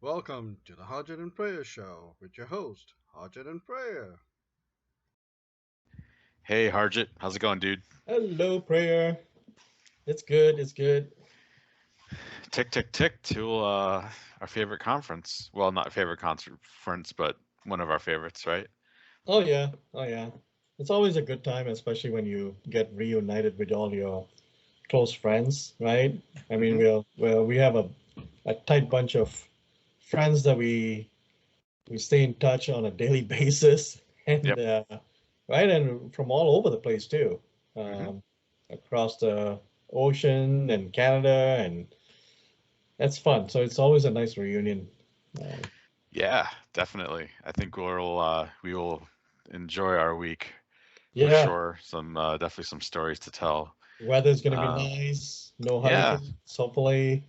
Welcome to the Harjit and Prayer show with your host, Harjit and Prayer. Hey Harjit, how's it going, dude? Hello, prayer. It's good. It's good. Tick tick tick to our favorite conference. Well, not favorite conference, but one of our favorites, right? Oh yeah. Oh yeah. It's always a good time, especially when you get reunited with all your close friends, right? I mean, Mm-hmm. we have a tight bunch of friends that we stay in touch on a daily basis, and Yep. right, and from all over the place too, Mm-hmm. um, across the ocean and Canada, and that's fun. So it's always a nice reunion. Uh, Yeah, definitely. I think we will enjoy our week for yeah. sure. Some definitely some stories to tell. Weather's gonna be Um, nice. No yeah, hurricanes, hopefully.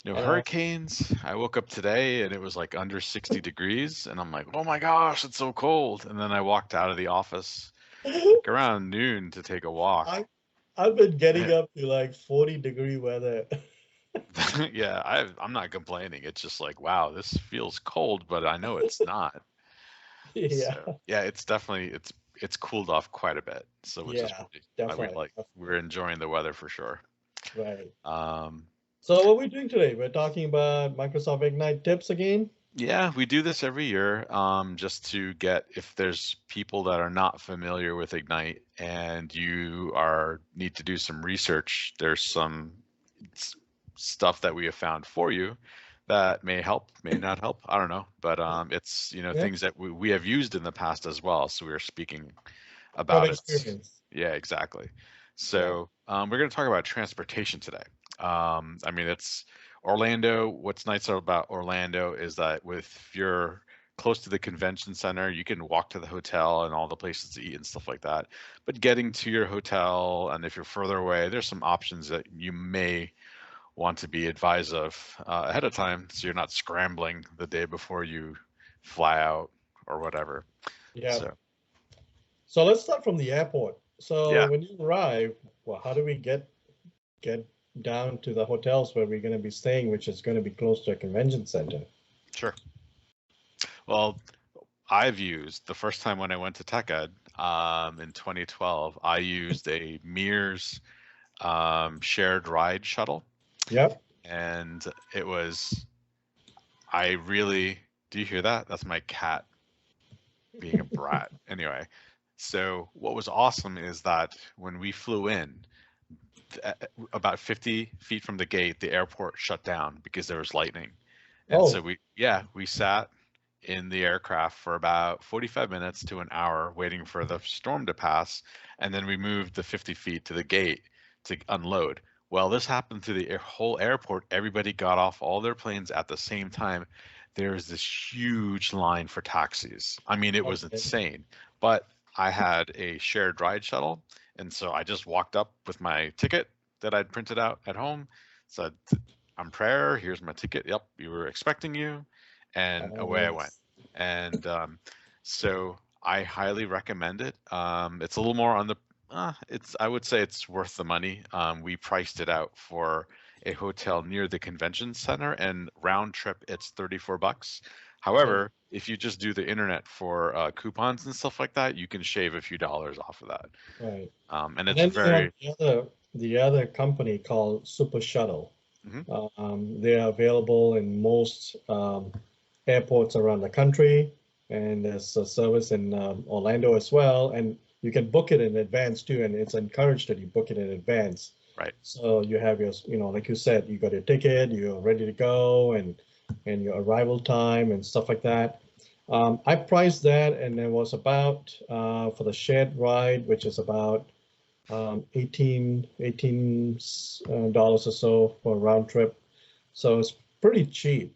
no Uh, hurricanes. I woke up today and it was like under 60 degrees, and I'm like, oh my gosh, it's so cold. And then I walked out of the office like around noon to take a walk. I I've been getting up to like 40-degree weather. Yeah, I'm not complaining. It's just like, wow, this feels cold, but I know it's not. Yeah, So yeah, it's definitely it's cooled off quite a bit. So which is yeah, probably why definitely, we're enjoying the weather for sure. right. Um, So what are we doing today? We're talking about Microsoft Ignite tips again. yeah, we do this every year, just to get if there's people that are not familiar with Ignite and you are need to do some research. There's some s- stuff that we have found for you that may help, may not help. I don't know, but it's Yeah, things that we have used in the past as well. So we are speaking from about it. experience. Yeah, exactly. Yeah. So we're going to talk about transportation today. I mean, it's Orlando. What's nice about Orlando is that if you're close to the convention center, you can walk to the hotel and all the places to eat and stuff like that. But getting to your hotel, and if you're further away, there's some options that you may want to be advised of ahead of time, so you're not scrambling the day before you fly out or whatever. Yeah. So So let's start from the airport. So yeah, when you arrive, well, how do we get down to the hotels where we're going to be staying, which is going to be close to a convention center? sure. Well, I've used the first time when I went to Tech Ed in 2012, I used a Mears shared ride shuttle, Yep. and it was I really do you hear that? That's my cat being a brat. Anyway, so what was awesome is that when we flew in, about 50 feet from the gate, the airport shut down because there was lightning. And so Oh, we sat in the aircraft for about 45 minutes to an hour waiting for the storm to pass. And then we moved the 50 feet to the gate to unload. Well, this happened to the whole airport. Everybody got off all their planes at the same time. There's this huge line for taxis. I mean, it was okay. insane. But I had a shared ride shuttle. And so I just walked up with my ticket that I'd printed out at home, said, I'm Prayer, here's my ticket. Yep, we were expecting you. And away I went. Nice. And so I highly recommend it. It's a little more on the, I would say it's worth the money. We priced it out for a hotel near the convention center, and round trip, it's 34 bucks. Oh, However, if you just do the internet for coupons and stuff like that, you can shave a few dollars off of that. right. And And it's then you have very, the other company called Super Shuttle. mhm, They are available in most airports around the country, and there's a service in Orlando as well. And you can book it in advance too, and it's encouraged that you book it in advance. right. So you have your, like you said, you got your ticket, you're ready to go, and your arrival time and stuff like that. I priced that, and it was about for the shared ride, which is about 18 dollars or so for a round trip. So it's pretty cheap,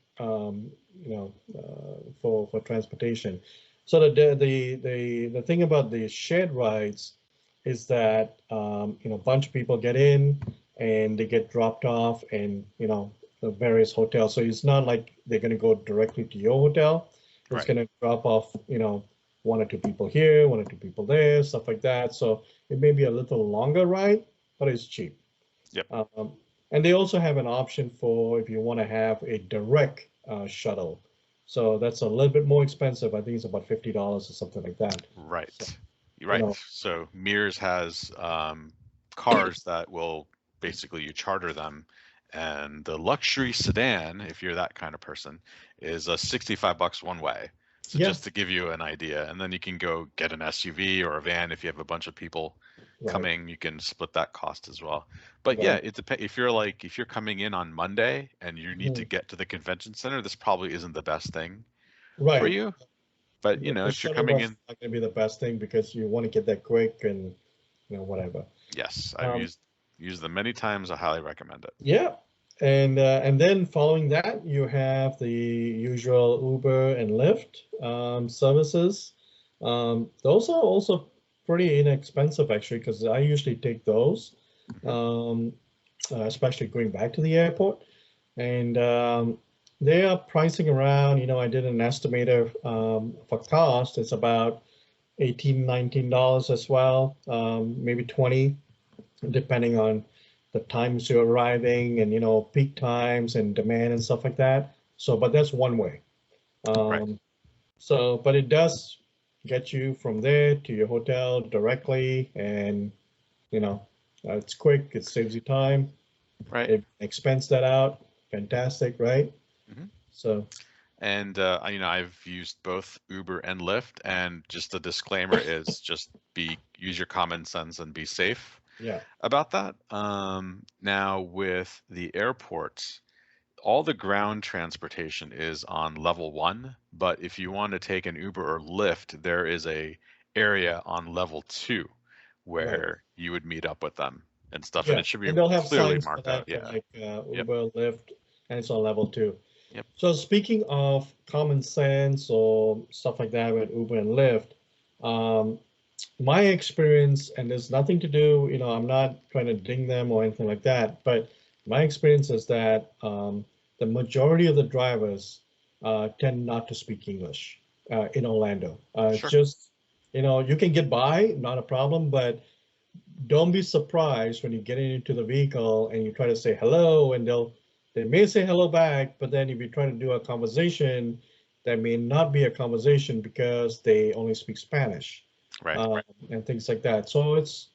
for transportation. So the thing about the shared rides is that a bunch of people get in and they get dropped off, and the various hotels. So it's not like they're going to go directly to your hotel. It's Right. going to drop off, one or two people here, one or two people there, stuff like that. So it may be a little longer ride, but it's cheap. Yep. Um, and they also have an option for if you want to have a direct shuttle. So that's a little bit more expensive. I think it's about $50 or something like that. Right. So, Right. know, So Mears has cars that will basically you charter them, and the luxury sedan, if you're that kind of person, is $65 one way. So yeah, just to give you an idea, and then you can go get an SUV or a van if you have a bunch of people right, coming. You can split that cost as well. But yeah, right, it depends. If you're coming in on Monday and you need to mhm, get to the convention center, this probably isn't the best thing for right. you. But The if you're shuttle coming bus is in, not going to be the best thing because you want to get that quick and whatever. yes, I've Um, used them many times. I highly recommend it. yeah, and then following that, you have the usual Uber and Lyft services. Those are also pretty inexpensive actually, because I usually take those, Hmm. um, especially going back to the airport. And they are pricing around, I did an estimator for cost. It's about $18, $19 as well, maybe 20, depending on the times you're arriving and, peak times and demand and stuff like that. So, but that's one way. Right. Um, so, but it does get you from there to your hotel directly, and, it's quick, it saves you time, Right. it expense that out. Fantastic, right? Hmm. So, And I've used both Uber and Lyft, and just a disclaimer is just use your common sense and be safe yeah, about that. Now with the airports, all the ground transportation is on level 1, but if you want to take an Uber or Lyft, there is a area on level 2 right. where you would meet up with them and stuff, and Yeah, it should be and they'll have clearly signs for marked out. that for Yeah. like Yep. Uber, Lyft, and it's on level 2. Yep. So speaking of common sense or stuff like that with Uber and Lyft, um, my experience, and there's nothing to do, I'm not trying to ding them or anything like that, but my experience is that the majority of the drivers tend not to speak English in Orlando. It's Sure. just, you can get by, not a problem, but don't be surprised when you get into the vehicle and you try to say hello, and they may say hello back, but then if you try to do a conversation, that may not be a conversation because they only speak Spanish, Right. and things like that. So it's,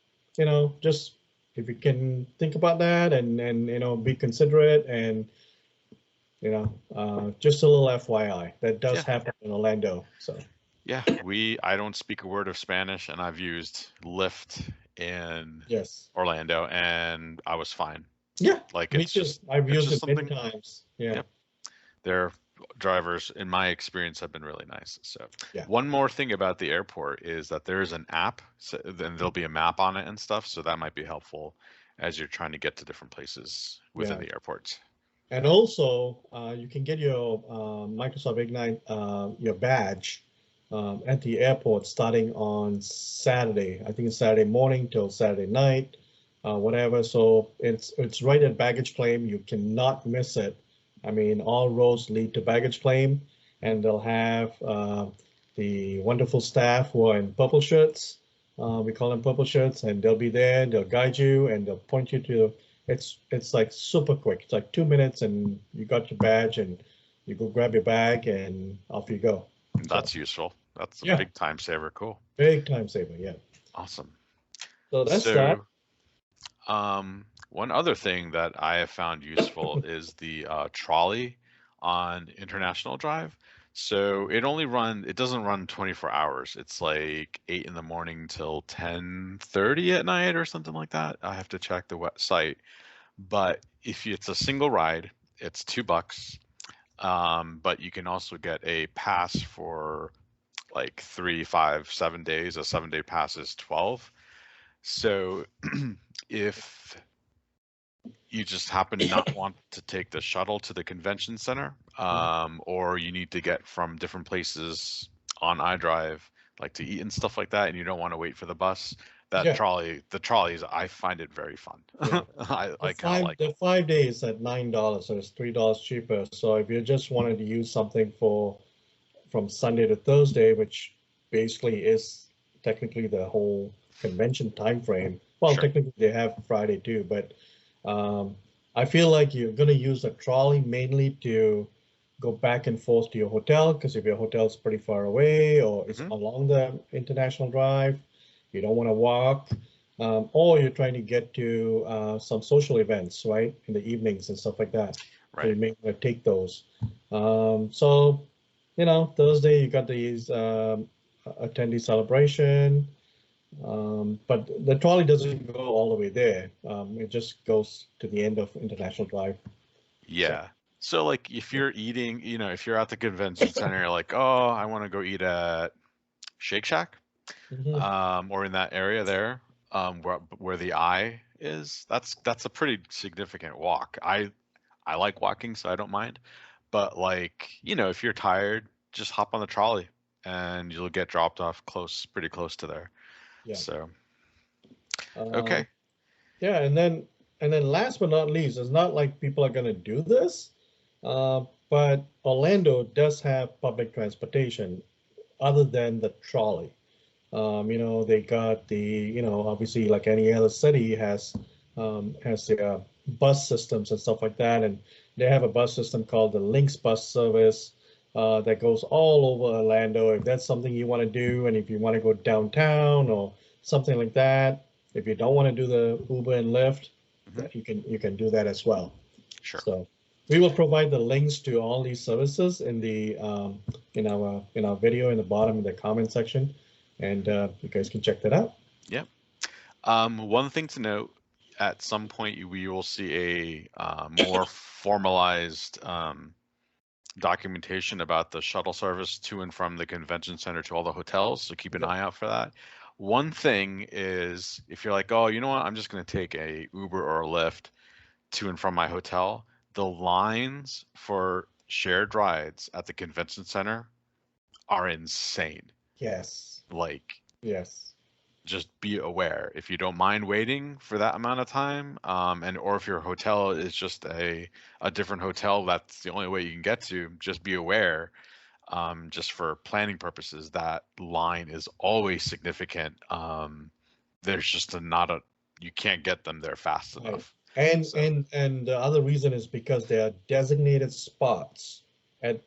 just if you can think about that and be considerate, and just a little FYI that does Yeah. happen in Orlando. So Yeah, I don't speak a word of Spanish, and I've used Lyft in yes, Orlando, and I was fine. yeah, Like me too. I've it's used just it many something. times. Yeah, Yep, their drivers, in my experience, have been really nice. So yeah, one more thing about the airport is that there is an app, so then there'll be a map on it and stuff, so that might be helpful as you're trying to get to different places within yeah. the airports. And also, you can get your Microsoft Ignite, your badge at the airport starting on Saturday. I think it's Saturday morning till Saturday night, whatever. So it's right at baggage claim. You cannot miss it. I mean, all roads lead to baggage claim, and they'll have the wonderful staff who are in purple shirts. We call them purple shirts, and they'll be there. They'll guide you and they'll point you to. It's like super quick. It's like 2 minutes, and you got your badge, and you go grab your bag, and off you go. So That's useful. That's a yeah, big time saver. Cool. big time saver. Yeah. Awesome. So that's that. So one other thing that I have found useful is the trolley on International Drive. So it doesn't run 24 hours. It's like 8 in the morning till 10:30 at night or something like that. I have to check the website. But if it's a single ride, it's $2. But you can also get a pass for like 3, 5, 7 days. A 7-day pass is 12. So if you just happen to not want to take the shuttle to the convention center, or you need to get from different places on iDrive, like to eat and stuff like that, and you don't want to wait for the bus, Yeah. the trolleys, I find it very fun. Yeah. I kind of like The 5 days at $9, so it's $3 cheaper. So if you just wanted to use something from Sunday to Thursday, which basically is technically the whole convention time frame. Well, Sure. technically they have Friday too, but I feel like you're going to use a trolley mainly to go back and forth to your hotel, because if your hotel's pretty far away or it's along the international drive, you don't want to walk, or you're trying to get to some social events, right, in the evenings and stuff like that. So you Right. may want to take those. So, Thursday you got these attendee celebration, but the trolley doesn't go all the way there. It just goes to the end of International Drive. So, Yeah. So like if you're eating, if you're at the convention center, you're like, oh, I want to go eat at Shake Shack, mhm, or in that area there, where the eye is. That's a pretty significant walk. I like walking, so I don't mind. But like, if you're tired, just hop on the trolley and you'll get dropped off pretty close to there. yeah. So, Um, okay. yeah, and then last but not least, it's not like people are going to do this, but Orlando does have public transportation other than the trolley. They got obviously like any other city has their bus systems and stuff like that, and they have a bus system called the Lynx bus service that goes all over Orlando. If that's something you want to do, and if you want to go downtown or something like that, if you don't want to do the Uber and Lyft, Hmm. that you can do that as well. Sure. So we will provide the links to all these services in our video in the bottom of the comment section, and you guys can check that out. Yep. One thing to note, at some point we will see a more formalized documentation about the shuttle service to and from the convention center to all the hotels, so keep an Yep. eye out for that. One thing is, if you're like, oh, you know what, I'm just going to take a Uber or a Lyft to and from my hotel, the lines for shared rides at the convention center are insane. Yes. Like, Yes. just be aware if you don't mind waiting for that amount of time, and or if your hotel is just a different hotel, that's the only way you can get to, just be aware, just for planning purposes, that line is always significant. There's just not a you can't get them there fast Right. enough. And So and and the other reason is because there are designated spots at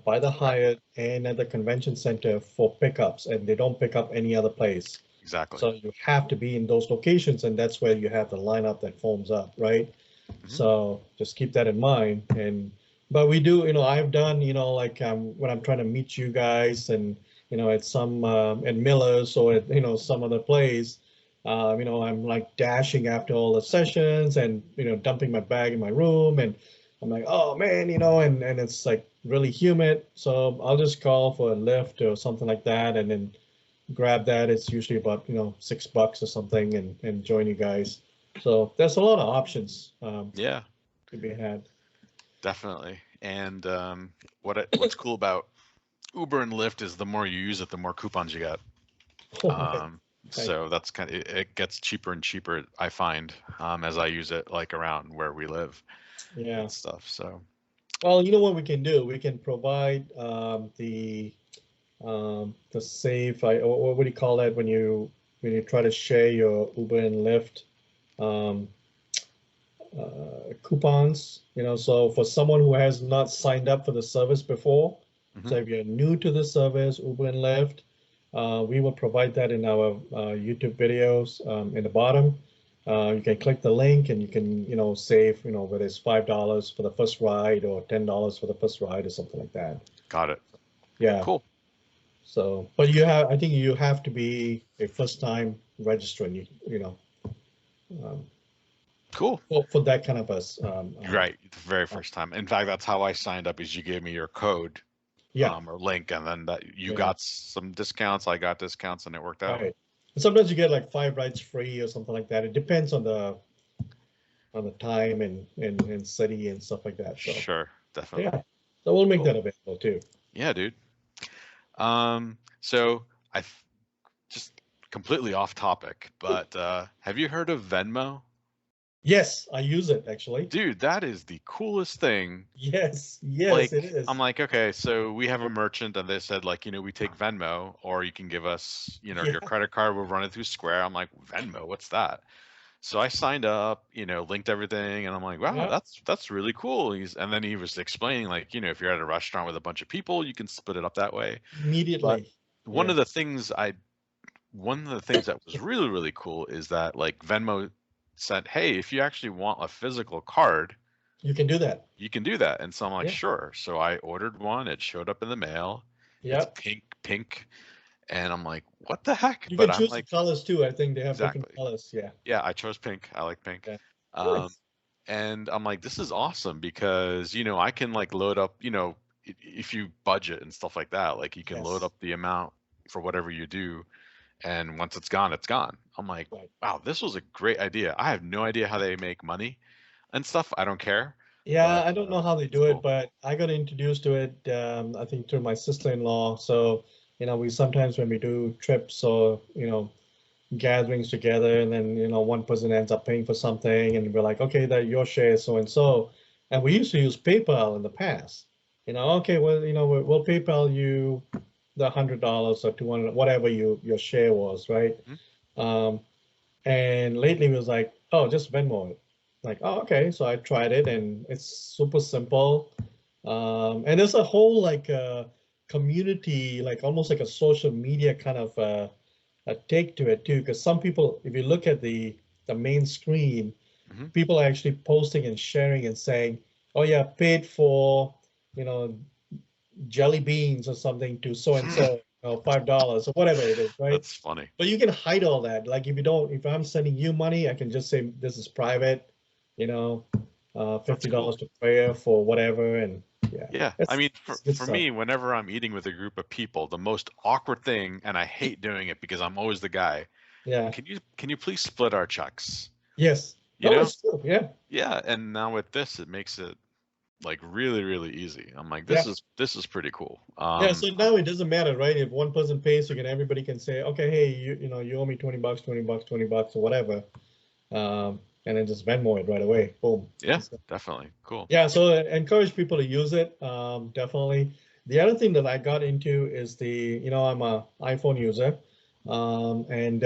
by the right, Hyatt and at the convention center for pickups, and they don't pick up any other place. exactly. So you have to be in those locations, and that's where you have the lineup that forms up, right? Hmm. So just keep that in mind. But we do, I've done, like when I'm trying to meet you guys, and at some at Miller's or at some other place, I'm like dashing after all the sessions and dumping my bag in my room, and I'm like, oh man, and it's like really humid, so I'll just call for a lift or something like that, and then grab that. It's usually about $6 or something, and join you guys. So there's a lot of options Yeah, to be had. definitely. And what's cool about Uber and Lyft is the more you use it, the more coupons you get. Right, Um, right. so that's it gets cheaper and cheaper, I find, as I use it like around where we live Yeah. and stuff. So Well, you know what we can do? We can provide the save. What do you call that when you try to share your Uber and Lyft um, coupons? So for someone who has not signed up for the service before, so mhm, if you're new to the service, Uber and Lyft, we will provide that in our YouTube videos in the bottom. You can click the link and you can, save, whether it's $5 for the first ride or $10 for the first ride or something like that. got it. Yeah. Cool. So, but I think you have to be a first time registrant, um, Cool. for that kind of us. Right. The very first time. In fact, that's how I signed up. Is you gave me your code, Yeah. or link, and then that you Yeah. got some discounts, I got discounts, and it worked out. Right. And sometimes you get like 5 rides free or something like that. It depends on the time and city and stuff like that. So Sure, definitely. yeah. So we'll make Cool. that available too. Yeah, dude. So just completely off topic, but have you heard of Venmo? Yes, I use it actually. Dude, that is the coolest thing. Yes, yes, Like, it is. I'm like, okay, so we have a merchant and they said, like, we take Venmo, or you can give us, your Yeah. credit card, we'll run it through Square. I'm like, Venmo, what's that? So I signed up, linked everything, and I'm like, wow, Yeah, that's really cool. And then he was explaining, like, if you're at a restaurant with a bunch of people, you can split it up that way. But immediately. one Yeah, of the things I one of the things that was really, really cool is that like Venmo said, hey, if you actually want a physical card, you can do that. you can do that. And so I'm like, Yeah, sure. So I ordered one. It showed up in the mail. It's yeah. pink. And I'm like, what the heck? You But can I'm choose the like, colors too. I think they have different exactly. colors. Yeah, Yeah, I chose pink. I like pink. yeah. Um, Nice. and I'm like, this is awesome because, I can like load up, if you budget and stuff like that, like you can load Yes. up the amount for whatever you do. And once it's gone, it's gone. I'm like, Right. wow, this was a great idea. I have no idea how they make money and stuff. I don't care, Yeah, but I don't know how they it's do it, cool. but I got introduced to it, I think through my sister-in-law. So, we sometimes when we do trips or, gatherings together, and then, one person ends up paying for something, and we're like, okay, that your share is so and so. And we used to use PayPal in the past. Okay, well, we'll PayPal you the $100 or 200, whatever your share was, right? Mhm. Um, And lately it was like, oh, just Venmo it. Like, oh, okay. So I tried it and it's super simple. And there's a whole like community, like almost like a social media kind of a take to it too. Because some people, if you look at the main screen, Mhm. people are actually posting and sharing and saying, oh yeah, paid for, you know, jelly beans or something to so and so, $5 or whatever it is, right? That's funny. But you can hide all that. Like if I'm sending you money, I can just say this is private, you know, That's $50 cool. to prayer for whatever, and yeah, Yeah. I that's mean, it's for, good for stuff. me, whenever I'm eating with a group of people, the most awkward thing, and I hate doing it because I'm always the guy, Yeah. can you please split our checks? Yes. You No, know? it's true. Yeah. Yeah. And now with this, it makes it like really, really easy. I'm like, this Yeah. is pretty cool. Yeah. So now it doesn't matter, right? If one person pays, everybody can say, okay, hey, you owe me 20 bucks, 20 bucks, 20 bucks, or whatever, and then just Venmo it right away. Boom. Yeah, definitely. Cool. Yeah, so I encourage people to use it, definitely. The other thing that I got into is I'm a iPhone user, and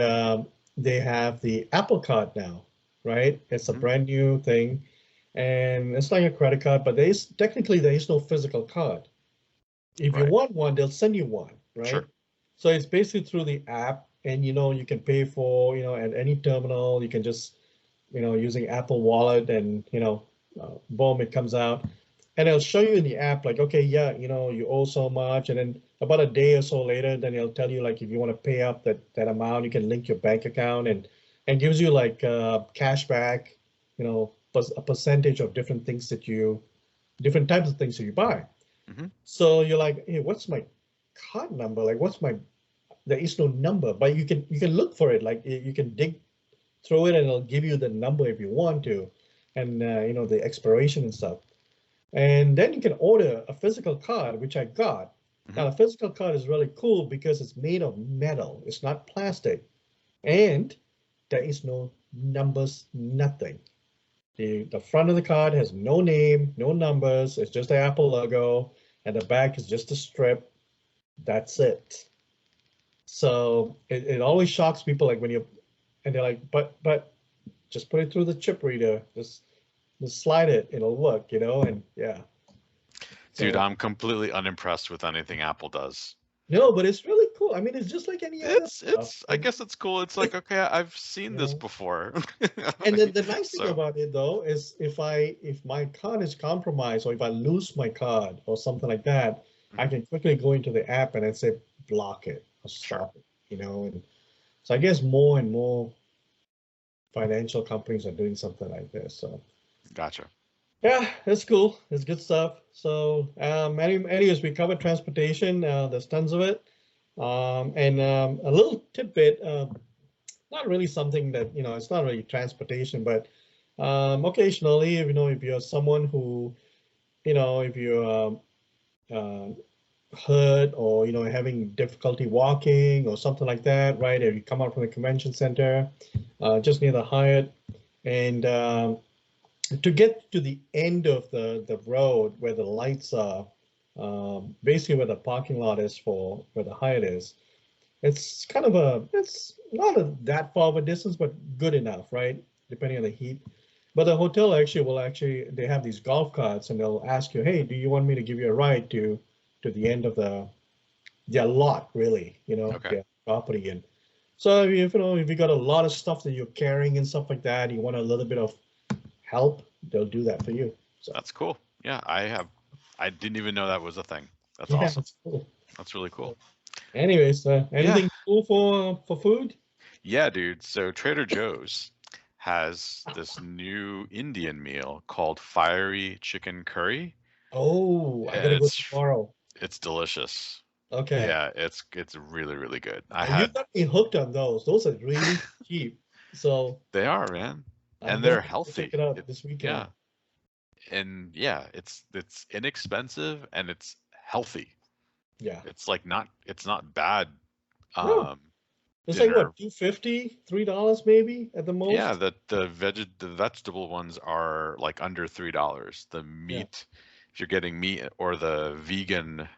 they have the Apple Card now, right? It's a Hmm. brand new thing, and it's like a credit card, but there is no physical card. If you Right. want one, they'll send you one, Sure. right? So it's basically through the app, and you can pay for, at any terminal. You can just using Apple Wallet, and boom, it comes out, and it'll show you in the app like, okay, yeah, you owe so much, and then about a day or so later, then it'll tell you like if you want to pay up that amount, you can link your bank account, and gives you like cash back, plus a percentage of different types of things that you buy. Hmm. So you're like, hey, what's my card number? Like, there is no number, but you can look for it. Like you can dig throw it and it'll give you the number if you want to, and the expiration and stuff. And then you can order a physical card, which I got. Hmm. Now, a physical card is really cool because it's made of metal. It's not plastic, and there is no numbers, nothing. The front of the card has no name, no numbers. It's just the Apple logo, and the back is just a strip. That's it. So it always shocks people, like when and they're like, but just put it through the chip reader. Just slide it. It'll work, and yeah. Dude, So I'm completely unimpressed with anything Apple does. no, but it's really cool. I mean, it's just like any other stuff. I guess it's cool. It's like, okay, I've seen this Yeah. before. And then the nice thing So, about it though is if my card is compromised, or if I lose my card or something like that, I mhm, can quickly go into the app and then say block it or sure. stop it. And so I guess more and more financial companies are doing something like this. So Gotcha. yeah, it's cool. It's good stuff. So, anyways, we covered transportation. There's tons of it. And a little tidbit, not really something that, it's not really transportation, but occasionally, if you're someone who, if you're uh, hurt, or, having difficulty walking or something like that, right? If you come out from the convention center, just near the Hyatt, and to get to the end of the road where the lights are, basically where the parking lot is for where the Hyatt is, it's not that far of a distance, but good enough, right? depending on the heat. But the hotel they have these golf carts, and they'll ask you, hey, do you want me to give you a ride to the end of their lot, really, Okay. their property. And so if you got a lot of stuff that you're carrying and stuff like that, you want a little bit of help, they'll do that for you. So That's cool. Yeah, I didn't even know that was a thing. That's yeah, awesome. it's cool. That's really cool. Anyways, Yeah. anything cool for food? Yeah, dude. So Trader Joe's has this new Indian meal called fiery chicken curry, Oh, I and gotta go tomorrow. it's delicious. Okay. Yeah, it's really, really good. You got me hooked on those. Those are really cheap. So They are, man. I'm And they're definitely gonna check healthy. it out this weekend. Yeah. And yeah, it's inexpensive and it's healthy. Yeah. It's not bad. No. It's like Dinner. what, $2.50, $3 maybe at the most? Yeah, the vegetable ones are like under $3. The meat, if you're getting meat or the vegan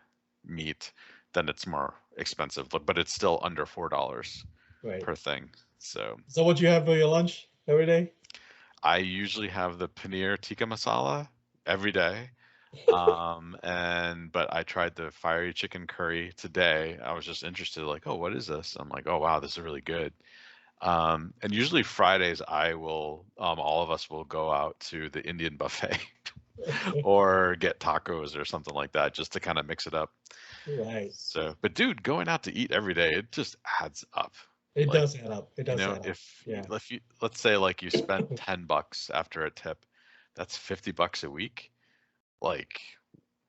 meat, then it's more expensive, but it's still under $4 Right. per thing. So what you have for your lunch every day? I usually have the paneer tikka masala every day. But I tried the fiery chicken curry today. I was just interested, like, oh, what is this? I'm like, oh wow, this is really good. And usually Fridays all of us will go out to the Indian buffet or get tacos or something like that just to kind of mix it up. Right. So, but dude, going out to eat every day, it just adds up. It Like, does add up. It does add up. if you, let's say like you spent $10 after a tip, that's $50 a week. Like,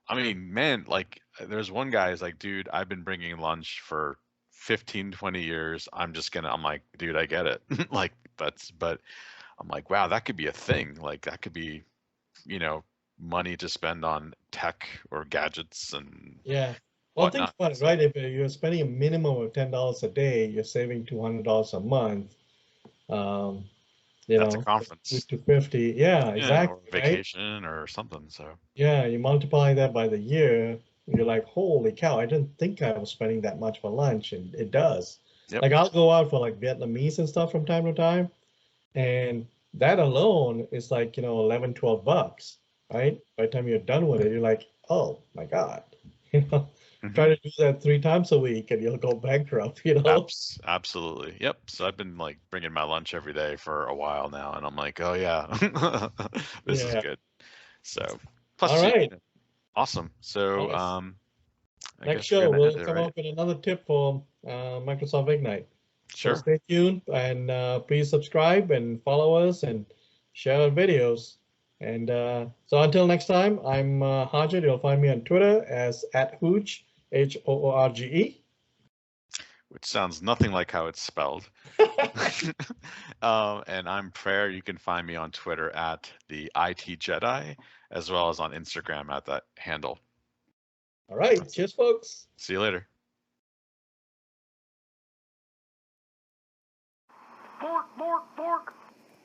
I mean, man, like there's one guy is like, dude, I've been bringing lunch for 15, 20 years. I'm like, dude, I get it. Like but I'm like, wow, that could be a thing. Like that could be, money to spend on tech or gadgets and Yeah. Well, think whatnot. about it, right? If you're spending a minimum of $10 a day, you're saving $200 a month. That's a conference. To 50. Yeah, exactly. Or vacation or something. So Yeah, you multiply that by the year, you're like, holy cow, I didn't think I was spending that much for lunch, and it does. yep. Like I'll go out for like Vietnamese and stuff from time to time, and that alone is like, 11, $12, right? By the time you're done with it, you're like, oh my God. Try to do that 3 times a week and you'll go bankrupt, Absolutely. Yep. So I've been like bringing my lunch every day for a while now, and I'm like, oh yeah, this is good. So plus, all right. Awesome. So Nice. I Next guess show, we're we'll come up with another tip for Microsoft Ignite. Sure. So stay tuned and please subscribe and follow us and share our videos. And so until next time, I'm Harjit. You'll find me on Twitter as @Hoorge, Hoorge. Which sounds nothing like how it's spelled. And I'm Prayer. You can find me on Twitter at the IT Jedi, as well as on Instagram at that handle. All right. Cheers, folks. See you later. Fork, fork, fork.